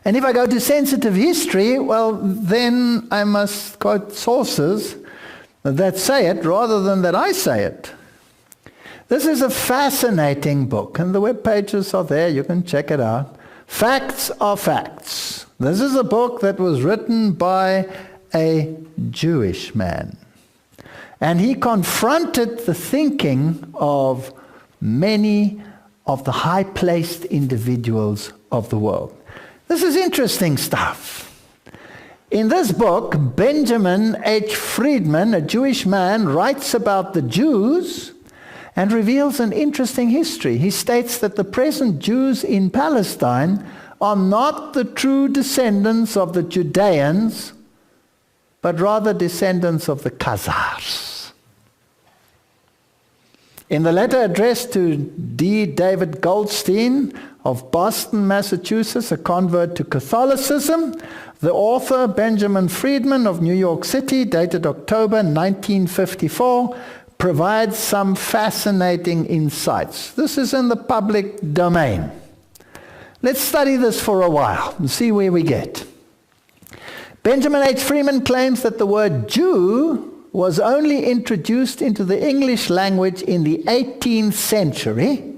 And if I go to sensitive history, well, then I must quote sources that say it rather than that I say it. This is a fascinating book, and the web pages are there. You can check it out. Facts are facts. This is a book that was written by a Jewish man. And he confronted the thinking of many of the high-placed individuals of the world. This is interesting stuff. In this book, Benjamin H. Friedman, a Jewish man, writes about the Jews and reveals an interesting history. He states that the present Jews in Palestine are not the true descendants of the Judeans, but rather descendants of the Khazars. In the letter addressed to D. David Goldstein of Boston, Massachusetts, a convert to Catholicism, the author, Benjamin Friedman of New York City, dated October 1954, provides some fascinating insights. This is in the public domain. Let's study this for a while and see where we get. Benjamin H. Friedman claims that the word Jew was only introduced into the English language in the 18th century,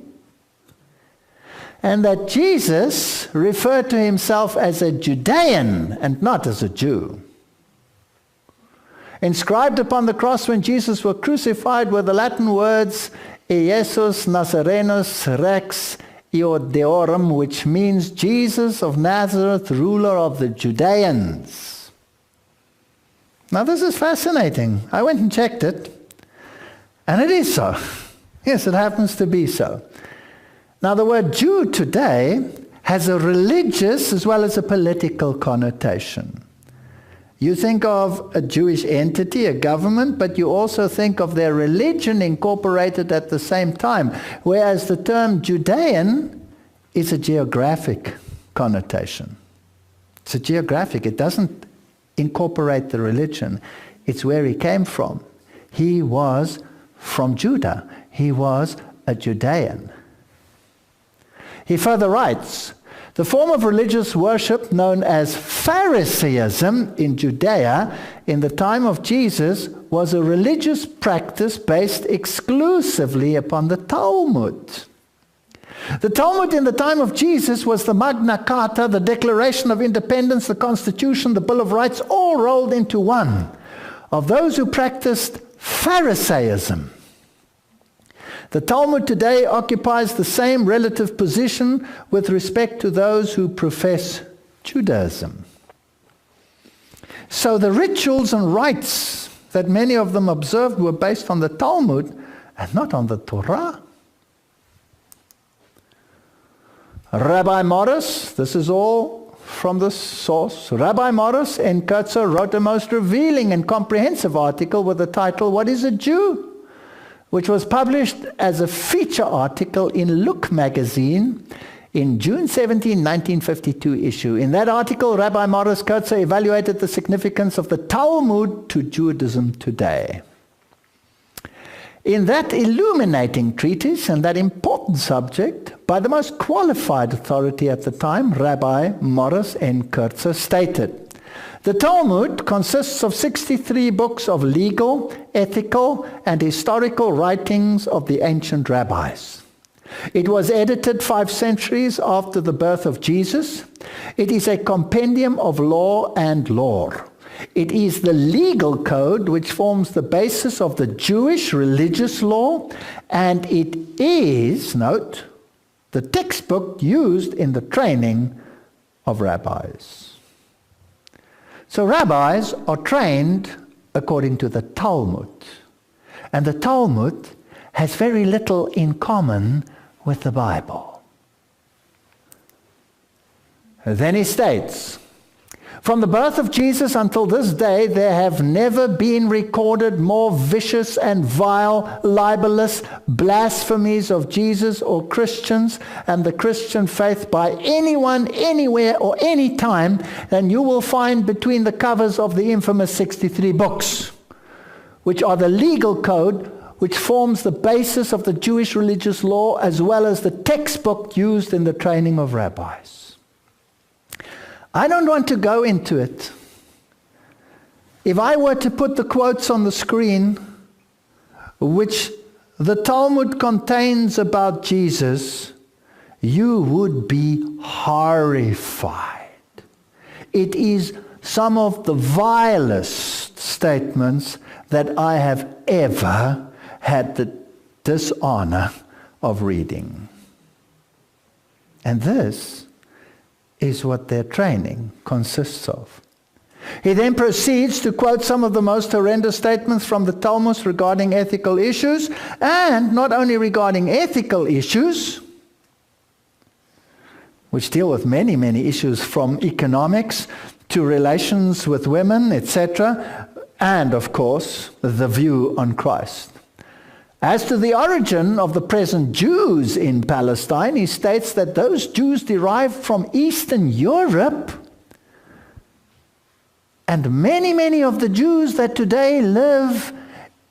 and that Jesus referred to himself as a Judean and not as a Jew. Inscribed upon the cross when Jesus was crucified were the Latin words Iesus Nazarenus Rex Iodeorum, which means Jesus of Nazareth, ruler of the Judeans. Now this is fascinating. I went and checked it, and it is so. Yes, it happens to be so. Now the word Jew today has a religious as well as a political connotation. You think of a Jewish entity, a government, but you also think of their religion incorporated at the same time, whereas the term Judean is a geographic connotation. It's a geographic. It doesn't incorporate the religion. It's where he came from. He was from Judah. He was a Judean. He further writes, the form of religious worship known as Pharisaism in Judea in the time of Jesus was a religious practice based exclusively upon the Talmud. The Talmud in the time of Jesus was the Magna Carta, the Declaration of Independence, the Constitution, the Bill of Rights, all rolled into one, of those who practiced Pharisaism. The Talmud today occupies the same relative position with respect to those who profess Judaism. So the rituals and rites that many of them observed were based on the Talmud and not on the Torah. Rabbi Morris, this is all from the source. Rabbi Morris in Kurtzer wrote a most revealing and comprehensive article with the title, What is a Jew?, which was published as a feature article in Look magazine in June 17, 1952 issue. In that article, Rabbi Morris Kurtzer evaluated the significance of the Talmud to Judaism today. In that illuminating treatise and that important subject, by the most qualified authority at the time, Rabbi Morris N. Kurtzer stated, the Talmud consists of 63 books of legal, ethical, and historical writings of the ancient rabbis. It was edited 5 centuries after the birth of Jesus. It is a compendium of law and lore. It is the legal code which forms the basis of the Jewish religious law, and it is, note, the textbook used in the training of rabbis. So rabbis are trained according to the Talmud. And the Talmud has very little in common with the Bible. Then he states, from the birth of Jesus until this day, there have never been recorded more vicious and vile, libelous blasphemies of Jesus or Christians and the Christian faith by anyone, anywhere, or any time than you will find between the covers of the infamous 63 books, which are the legal code which forms the basis of the Jewish religious law as well as the textbook used in the training of rabbis. I don't want to go into it. If I were to put the quotes on the screen, which the Talmud contains about Jesus, you would be horrified. It is some of the vilest statements that I have ever had the dishonor of reading. And this is what their training consists of. He then proceeds to quote some of the most horrendous statements from the Talmud regarding ethical issues, and not only regarding ethical issues, which deal with many, many issues from economics to relations with women, etc., and, of course, the view on Christ. As to the origin of the present Jews in Palestine, he states that those Jews derived from Eastern Europe, and many, many of the Jews that today live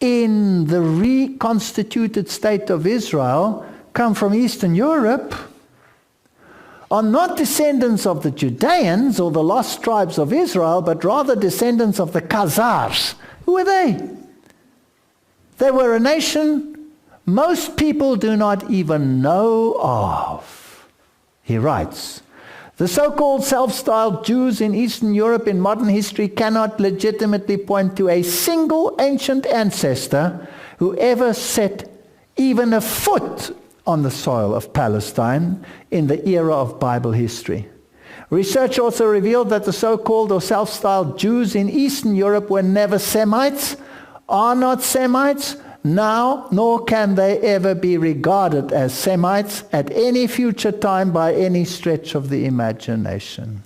in the reconstituted state of Israel come from Eastern Europe, are not descendants of the Judeans or the lost tribes of Israel, but rather descendants of the Khazars. Who are they? They were a nation most people do not even know of. He writes, the so-called self-styled Jews in Eastern Europe in modern history cannot legitimately point to a single ancient ancestor who ever set even a foot on the soil of Palestine in the era of Bible history. Research also revealed that the so-called or self-styled Jews in Eastern Europe were never Semites, are not Semites now, nor can they ever be regarded as Semites at any future time by any stretch of the imagination.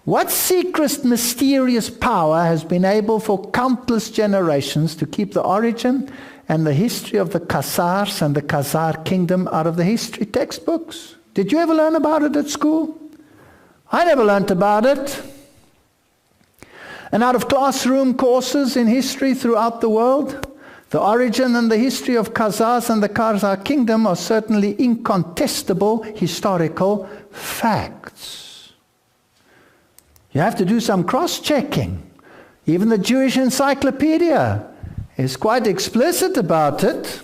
What secret, mysterious power has been able for countless generations to keep the origin and the history of the Khazars and the Khazar kingdom out of the history textbooks? Did you ever learn about it at school? I never learned about it. And out of classroom courses in history throughout the world, the origin and the history of Khazars and the Khazar kingdom are certainly incontestable historical facts. You have to do some cross-checking. Even the Jewish Encyclopedia is quite explicit about it.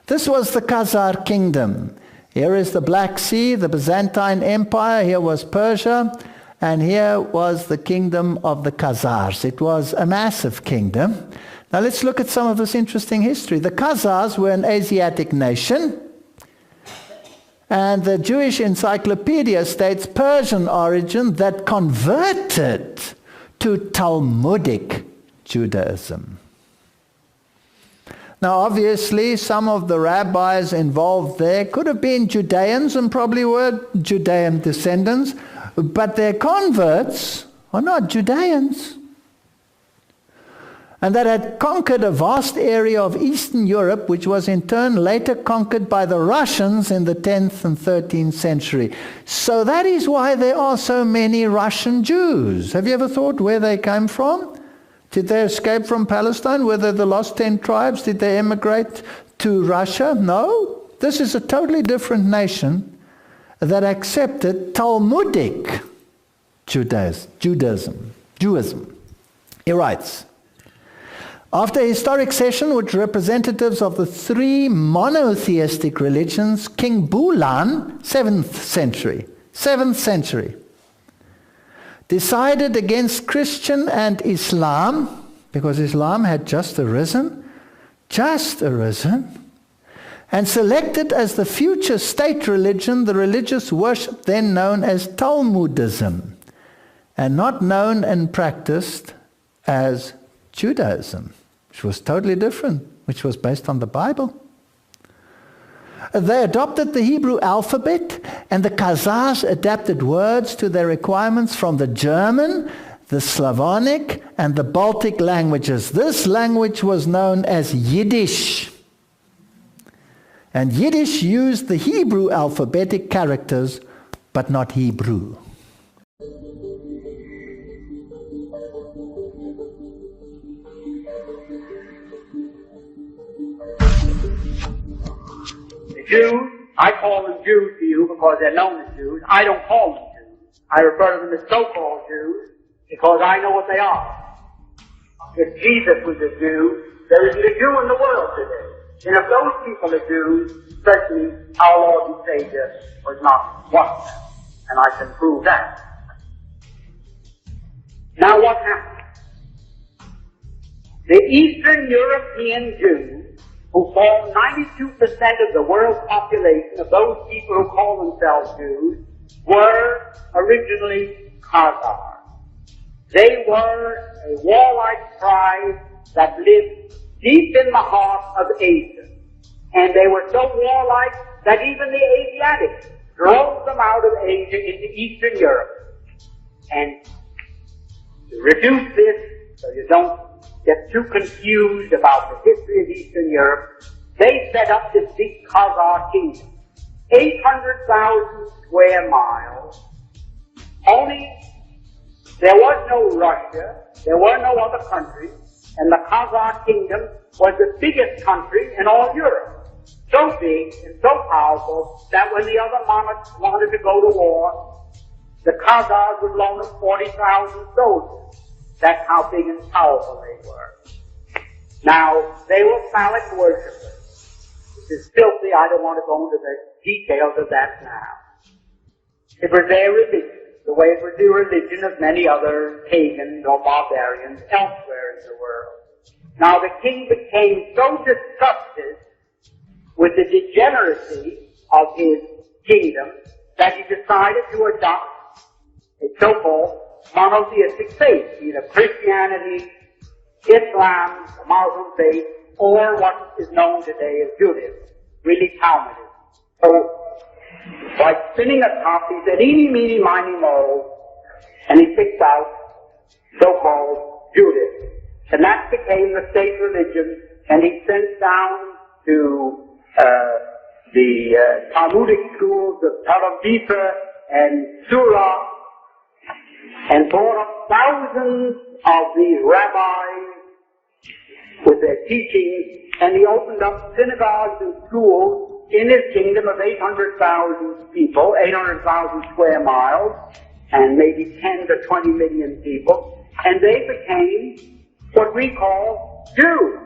This was the Khazar kingdom. Here is the Black Sea, the Byzantine Empire. Here was Persia. And here was the kingdom of the Khazars. It was a massive kingdom. Now let's look at some of this interesting history. The Khazars were an Asiatic nation. And the Jewish Encyclopedia states Persian origin that converted to Talmudic Judaism. Now obviously some of the rabbis involved there could have been Judeans and probably were Judean descendants, but their converts are not Judeans. And that had conquered a vast area of Eastern Europe, which was in turn later conquered by the Russians in the 10th and 13th century. So that is why there are so many Russian Jews. Have you ever thought where they came from? Did they escape from Palestine? Were they the lost 10 tribes? Did they emigrate to Russia? No. This is a totally different nation that accepted Talmudic Judaism. He writes, after a historic session with representatives of the three monotheistic religions, King Bulan, 7th century, decided against Christian and Islam, because Islam had just arisen, and selected as the future state religion the religious worship then known as Talmudism, and not known and practiced as Judaism, which was totally different, which was based on the Bible. They adopted the Hebrew alphabet, and the Khazars adapted words to their requirements from the German, the Slavonic, and the Baltic languages. This language was known as Yiddish. And Yiddish used the Hebrew alphabetic characters, but not Hebrew. Jews, I call them Jews to you because they're known as Jews. I don't call them Jews. I refer to them as so-called Jews because I know what they are. If Jesus was a Jew, there isn't a Jew in the world today. And if those people are Jews, certainly our Lord and Savior was not one of them. And I can prove that. Now what happened? The Eastern European Jews, who form 92% of the world's population, of those people who call themselves Jews, were originally Khazars. They were a warlike tribe that lived deep in the heart of Asia. And they were so warlike that even the Asiatics drove them out of Asia into Eastern Europe. And to reduce this, so you don't get too confused about the history of Eastern Europe, they set up this big Khazar kingdom. 800,000 square miles. Only there was no Russia, there were no other countries, and the Khazar kingdom was the biggest country in all Europe. So big and so powerful that when the other monarchs wanted to go to war, the Khazars would loan them 40,000 soldiers. That's how big and powerful they were. Now, they were phallic worshippers. This is filthy. I don't want to go into the details of that now. It was their religion, the way it was the religion of many other pagans or barbarians elsewhere in the world. Now, the king became so disgusted with the degeneracy of his kingdom that he decided to adopt a so-called monotheistic faith, either Christianity, Islam, the Muslim faith, or what is known today as Judaism, really Talmudism. So, by spinning a top, he said, eeny, meeny, miny, moe, and he picked out so-called Judaism. And that became the state religion, and he sent down to the Talmudic schools of Tel Aviv and Surah, and brought up thousands of these rabbis with their teachings, and he opened up synagogues and schools in his kingdom of 800,000 people, 800,000 square miles, and maybe 10 to 20 million people, and they became what we call Jews.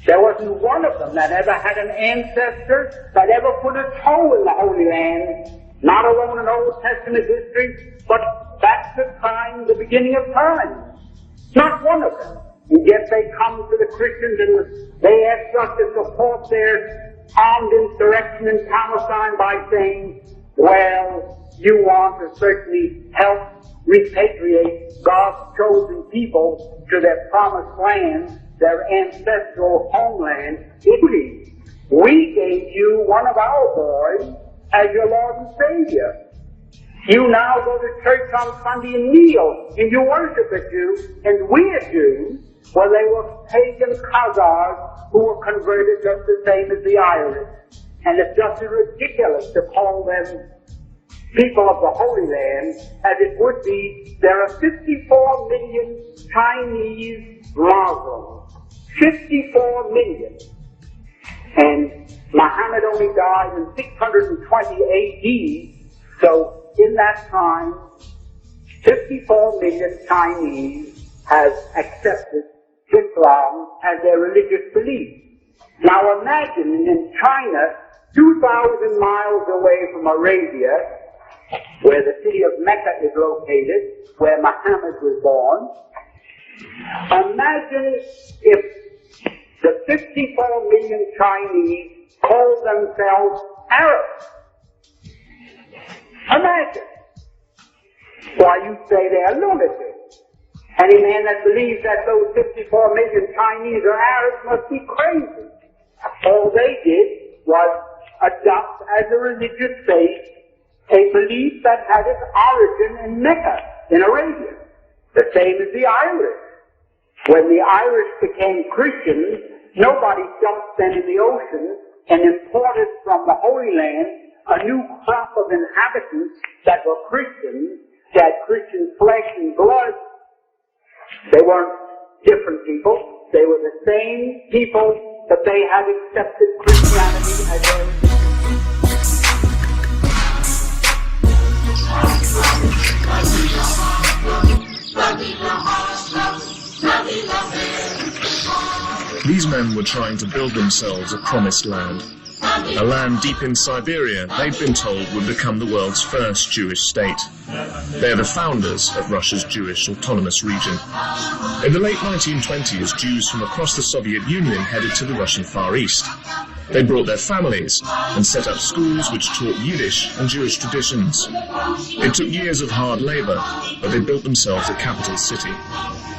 There wasn't one of them that ever had an ancestor that ever put a toe in the Holy Land, not alone in Old Testament history, but back to time, the beginning of time. Not one of them. And yet they come to the Christians and they ask us to support their armed insurrection in Palestine by saying, well, you want to certainly help repatriate God's chosen people to their promised land, their ancestral homeland, Italy. We gave you one of our boys as your Lord and Savior. You now go to church on Sunday and kneel, and you worship a Jew, and we are Jews. Well, they were pagan Khazars who were converted just the same as the Irish. And it's just as ridiculous to call them people of the Holy Land as it would be. There are 54 million Chinese Muslims. 54 million. And Muhammad only died in 620 AD, so in that time, 54 million Chinese have accepted Islam as their religious belief. Now imagine in China, 2,000 miles away from Arabia, where the city of Mecca is located, where Muhammad was born, imagine if the 54 million Chinese called themselves Arabs. Imagine. Why, you say they're lunatics. Any man that believes that those 54 million Chinese are Arabs must be crazy. All they did was adopt as a religious faith a belief that had its origin in Mecca, in Arabia. The same as the Irish. When the Irish became Christians, nobody jumped them in the ocean and imported from the Holy Land a new crop of inhabitants that were Christians, that had Christian flesh and blood. They weren't different people. They were the same people, but they had accepted Christianity as their religion. These men were trying to build themselves a promised land. A land deep in Siberia they'd been told would become the world's first Jewish state. They are the founders of Russia's Jewish autonomous region. In the late 1920s, Jews from across the Soviet Union headed to the Russian Far East. They brought their families and set up schools which taught Yiddish and Jewish traditions. It took years of hard labor, but they built themselves a capital city.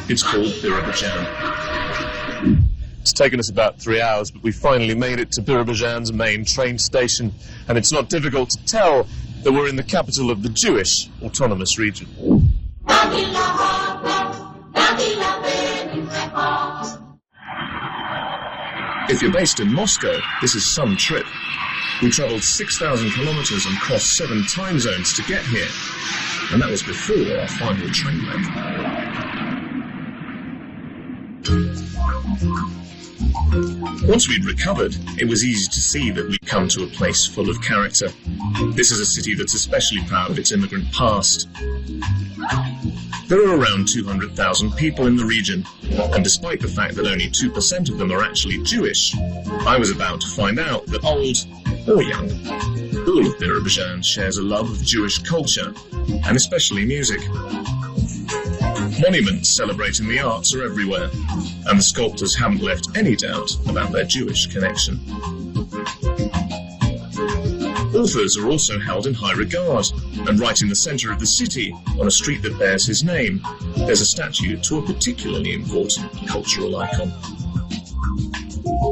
It's called Birobidzhan. It's taken us about 3 hours, but we finally made it to Birobidzhan's main train station, and it's not difficult to tell that we're in the capital of the Jewish autonomous region. If you're based in Moscow, this is some trip. We travelled 6,000 kilometres and crossed 7 time zones to get here, and that was before our final train leg. Once we'd recovered, it was easy to see that we'd come to a place full of character. This is a city that's especially proud of its immigrant past. There are around 200,000 people in the region, and despite the fact that only 2% of them are actually Jewish, I was about to find out that old, or young, all of Birobidzhan shares a love of Jewish culture, and especially music. Monuments celebrating the arts are everywhere, and the sculptors haven't left any doubt about their Jewish connection. Authors are also held in high regard, and right in the centre of the city, on a street that bears his name, there's a statue to a particularly important cultural icon.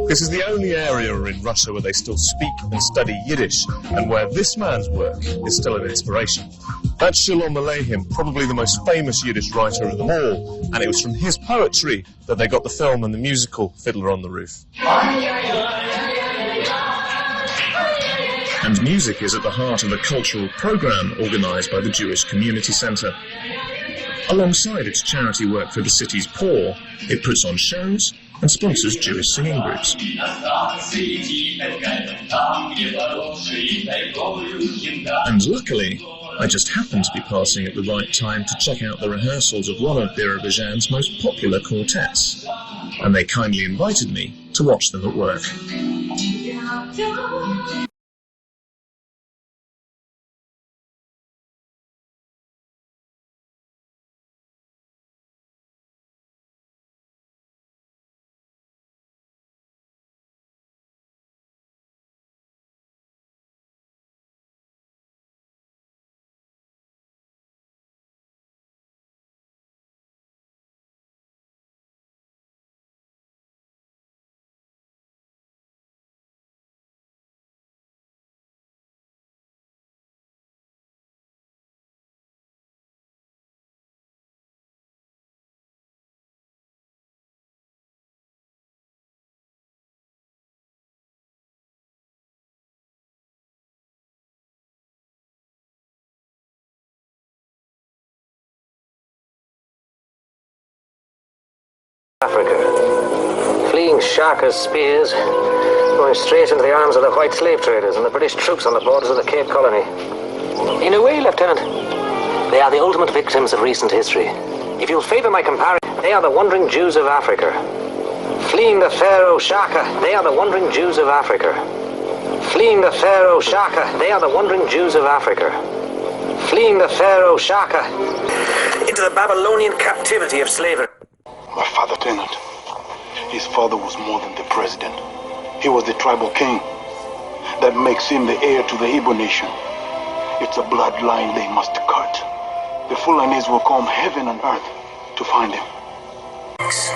This is the only area in Russia where they still speak and study Yiddish, and where this man's work is still an inspiration. That's Shalom Aleichem, probably the most famous Yiddish writer of them all, and it was from his poetry that they got the film and the musical Fiddler on the Roof. And music is at the heart of a cultural programme organised by the Jewish Community Centre. Alongside its charity work for the city's poor, it puts on shows and sponsors Jewish singing groups. And luckily, I just happened to be passing at the right time to check out the rehearsals of one of Birobidzhan's most popular quartets, and they kindly invited me to watch them at work. Africa, fleeing Shaka's spears, going straight into the arms of the white slave traders and the British troops on the borders of the Cape Colony. In a way, Lieutenant, they are the ultimate victims of recent history. If you'll favour my comparison, they are the wandering Jews of Africa. Fleeing the Pharaoh Shaka, they are the wandering Jews of Africa. Fleeing the Pharaoh Shaka, they are the wandering Jews of Africa. Fleeing the Pharaoh Shaka into the Babylonian captivity of slavery. My father, Lieutenant, his father was more than the president. He was the tribal king. That makes him the heir to the Hebrew nation. It's a bloodline they must cut. The Fulanis will come heaven and earth to find him.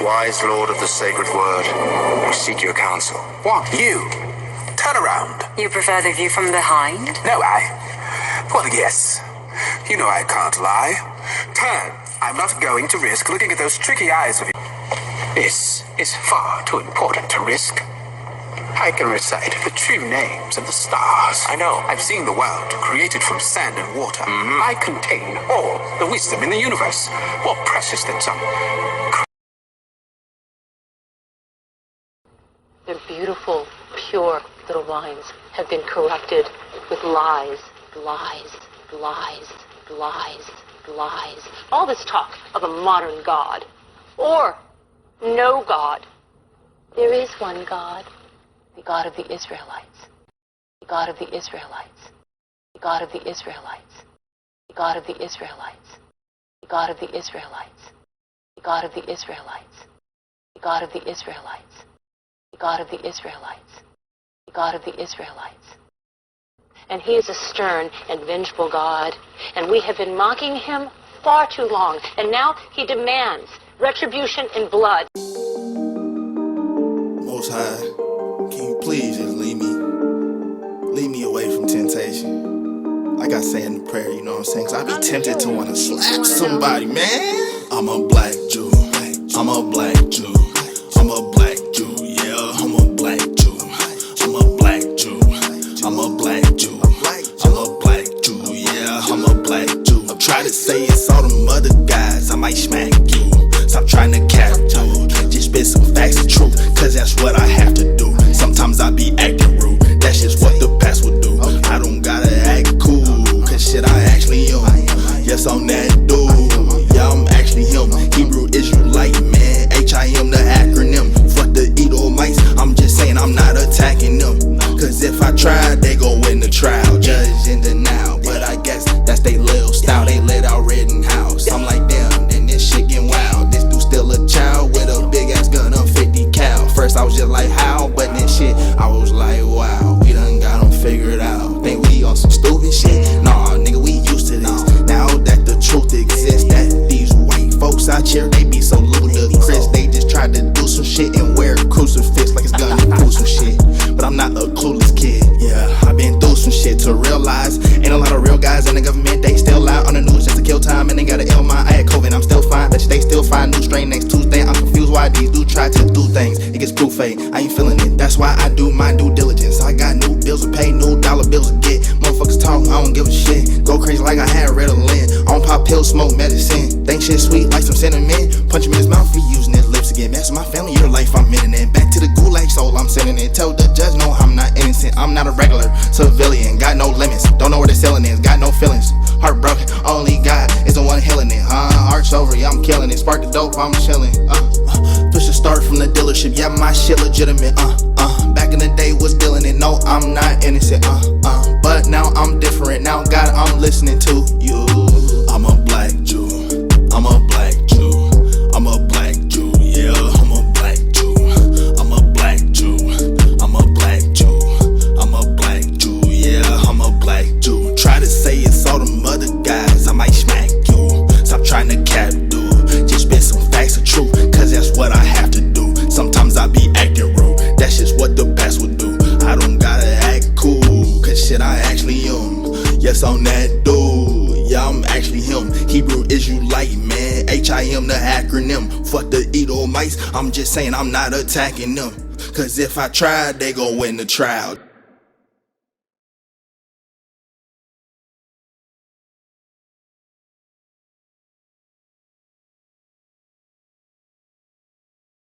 Wise Lord of the Sacred Word, we seek your counsel. What? You? Turn around. You prefer the view from behind? No, well, yes. You know I can't lie. Turn. I'm not going to risk looking at those tricky eyes of yours. This is far too important to risk. I can recite the true names of the stars. I know. I've seen the world created from sand and water. I contain all the wisdom in the universe. More precious than some. Their beautiful, pure little minds have been corrupted with lies, lies, lies, lies, lies, all this talk of a modern God, or no God. There is one God, the God of the Israelites, the God of the Israelites, the God of the Israelites, the God of the Israelites, the God of the Israelites, the God of the Israelites, the God of the Israelites, the God of the Israelites, the God of the Israelites. And he is a stern and vengeful God, and we have been mocking him far too long, and now he demands retribution in blood. Most High, can you please just lead me away from temptation? Like I say in the prayer, you know what I'm saying? 'Cause I be tempted to want to slap somebody, man. I'm a black Jew, I'm a black Jew, I'm a black Jew, yeah, I'm a black Jew, I'm a black Jew, I'm a black Jew, I'm a black Jew, yeah, I'm a black Jew. Try to say it's all them other guys, I might smack you. Stop trying to cap, dude. Just spit some facts of truth, 'cause that's what I have to do. Sometimes I be acting rude, that's just what the past will do. I don't gotta act cool, 'cause shit I actually am. Yes, I'm that dude, yeah, I'm actually him. Hebrew Israelite, man, HIM the acronym. Fuck the Edomites, I'm just saying I'm not attacking them. 'Cause if I try, they gon' win the trial. Judge in the now, but I guess that's they little style. They let out Rittenhouse. I'm like, damn, then this shit getting wild. This dude still a child with a big ass gun on 50 cal. First I was just like, how? But then shit, I was like, wow, we done got them figured out. Think we on some stupid shit? Nah, nigga, we used to this. Now that the truth exists, that these white folks out here, they be so ludicrous. They just tried to do some shit and wear a crucifix like it's gonna do some shit. But I'm not a clueless kid, yeah, I've been through some shit to realize ain't a lot of real guys in the government. They still out on the news just to kill time, and they got an L mind. I had COVID, I'm still fine, but they still find new strain next Tuesday. I'm confused why these dudes try to do things. It gets proof fake, I ain't feeling it. That's why I do my due diligence. I got new bills to pay, new dollar bills to get. Motherfuckers talk, I don't give a shit. Go crazy like I had Ritalin. I don't pop pills, smoke medicine. Think shit sweet like some cinnamon. Punch him in his mouth for using his lips to get mess with my family. Your life, I'm in it. Back to the gulag soul, I'm sending it. Tell the judge, no, I'm not innocent. I'm not a regular civilian. Got no limits. Don't know where the ceiling is. Got no feelings. Heartbroken. Only God is the one healing it. Arch over, yeah, I'm killing it. Spark the dope, I'm chilling. Push the start from the dealership. Yeah, my shit legitimate. Back in the day was dealing it. No, I'm not innocent. But now I'm different. Now God, I'm listening to you. I'm a black Jew. I'm a black Jew. I'm a black Jew. Yeah, I'm a black Jew. I'm a black Jew. I'm a black Jew. I'm a black Jew. Yeah, I'm a black Jew. Try to say it's all them other guys, I might smack you. Stop trying to cap, dude. Just spit some facts of truth, 'cause that's what I have to do. Sometimes I be acting rude, that's just what the past will do. I don't gotta act cool, 'cause shit I actually am. Yes, I'm that dude, yeah, I'm actually him. Hebrew Israelite, man, HIM the acronym. Fuck the Edomites, I'm just saying I'm not attacking them. 'Cause if I try, they gon' win the trial.